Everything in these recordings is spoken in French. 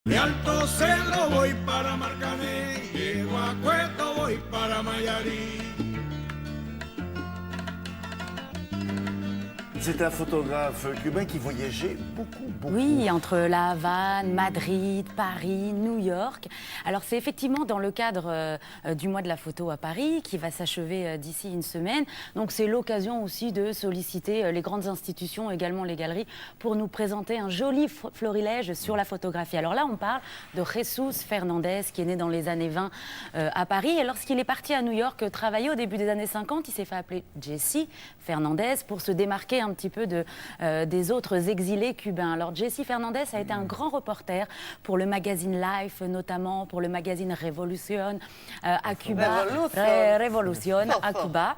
De Alto Cedro voy para Marcané, llego a Cueto voy para Mayarí. C'est un photographe cubain qui voyageait beaucoup. Oui, entre La Havane, Madrid, Paris, New York. Alors c'est effectivement dans le cadre du mois de la photo à Paris qui va s'achever d'ici une semaine. Donc c'est l'occasion aussi de solliciter les grandes institutions, également les galeries, pour nous présenter un joli florilège sur la photographie. Alors là, on parle de Jesus Fernandez qui est né dans les années 20 à Paris. Et lorsqu'il est parti à New York travailler au début des années 50, il s'est fait appeler Jesse Fernandez pour se démarquer un petit peu des autres exilés cubains. Alors Jesse Fernandez a été un grand reporter pour le magazine Life, notamment pour le magazine Revolution à Cuba. Revolution à Cuba,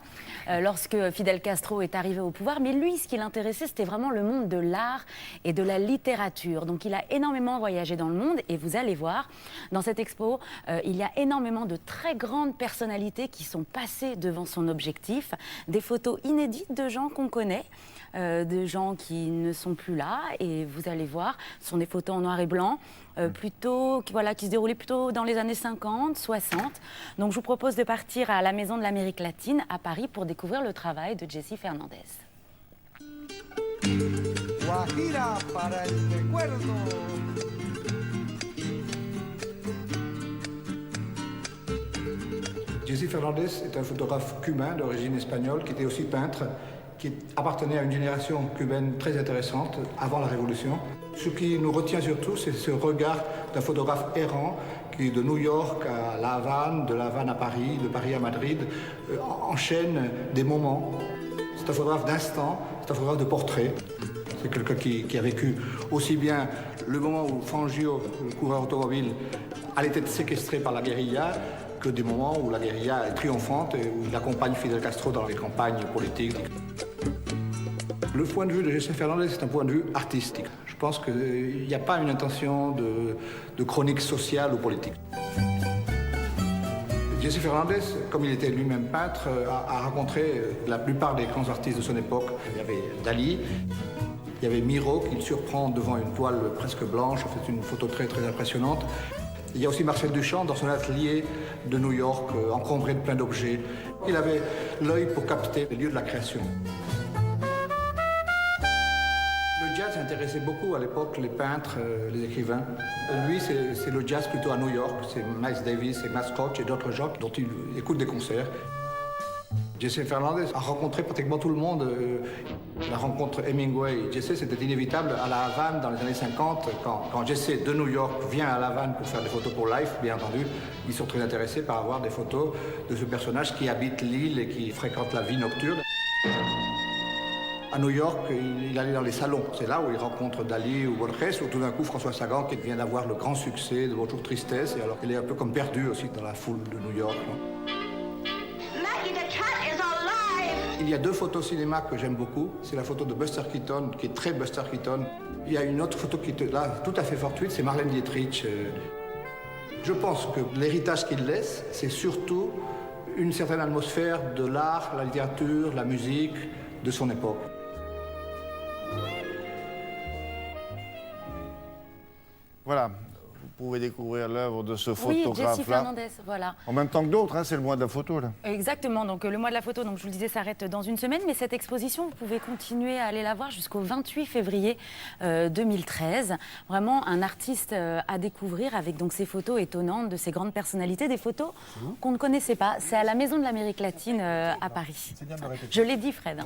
lorsque Fidel Castro est arrivé au pouvoir. Mais lui, ce qui l'intéressait, c'était vraiment le monde de l'art et de la littérature. Donc il a énormément voyagé dans le monde et vous allez voir, dans cette expo, il y a énormément de très grandes personnalités qui sont passées devant son objectif. Des photos inédites de gens qu'on connaît, de gens qui ne sont plus là, et vous allez voir, ce sont des photos en noir et blanc, qui se déroulaient plutôt dans les années 50, 60. Donc je vous propose de partir à la Maison de l'Amérique latine à Paris pour découvrir le travail de Jesse Fernandez. Guajira para el recuerdo. Jesse Fernandez est un photographe cubain d'origine espagnole qui était aussi peintre, qui appartenait à une génération cubaine très intéressante avant la Révolution. Ce qui nous retient surtout, c'est ce regard d'un photographe errant qui, de New York à La Havane, de La Havane à Paris, de Paris à Madrid, enchaîne des moments. C'est un photographe d'instant, c'est un photographe de portrait. C'est quelqu'un qui a vécu aussi bien le moment où Fangio, le coureur automobile, allait être séquestré par la guérilla, que des moments où la guérilla est triomphante et où il accompagne Fidel Castro dans les campagnes politiques. Le point de vue de Jesse Fernandez, c'est un point de vue artistique. Je pense qu'il n'y a pas une intention de chronique sociale ou politique. Jesse Fernandez, comme il était lui-même peintre, a rencontré la plupart des grands artistes de son époque. Il y avait Dali, il y avait Miro qui le surprend devant une toile presque blanche, en fait une photo très impressionnante. Il y a aussi Marcel Duchamp dans son atelier de New York, encombré de plein d'objets. Il avait l'œil pour capter les lieux de la création. Le jazz intéressait beaucoup à l'époque les peintres, les écrivains. Lui, c'est le jazz plutôt à New York. C'est Miles Davis, c'est Max Roach et d'autres gens dont il écoute des concerts. Jesse Fernandez a rencontré pratiquement tout le monde. La rencontre Hemingway et Jesse, c'était inévitable à La Havane dans les années 50. Quand Jesse de New York vient à La Havane pour faire des photos pour Life, bien entendu, ils sont très intéressés par avoir des photos de ce personnage qui habite l'île et qui fréquente la vie nocturne. À New York, il allait dans les salons. C'est là où il rencontre Dali ou Borges, ou tout d'un coup François Sagan qui vient d'avoir le grand succès de Bonjour Tristesse. Et alors il est un peu comme perdu aussi dans la foule de New York. Il y a deux photos cinéma que j'aime beaucoup. C'est la photo de Buster Keaton, qui est très Buster Keaton. Il y a une autre photo qui est là, tout à fait fortuite, c'est Marlène Dietrich. Je pense que l'héritage qu'il laisse, c'est surtout une certaine atmosphère de l'art, la littérature, la musique de son époque. Voilà, vous pouvez découvrir l'œuvre de ce Oui, photographe-là. Jesse Fernandez, voilà. En même temps que d'autres, hein, c'est le mois de la photo, là. Exactement, donc le mois de la photo, donc je vous le disais, s'arrête dans une semaine, mais cette exposition, vous pouvez continuer à aller la voir jusqu'au 28 février 2013. Vraiment un artiste à découvrir avec donc ces photos étonnantes de ces grandes personnalités, des photos qu'on ne connaissait pas. C'est à la Maison de l'Amérique latine à Paris. Je l'ai dit, Fred.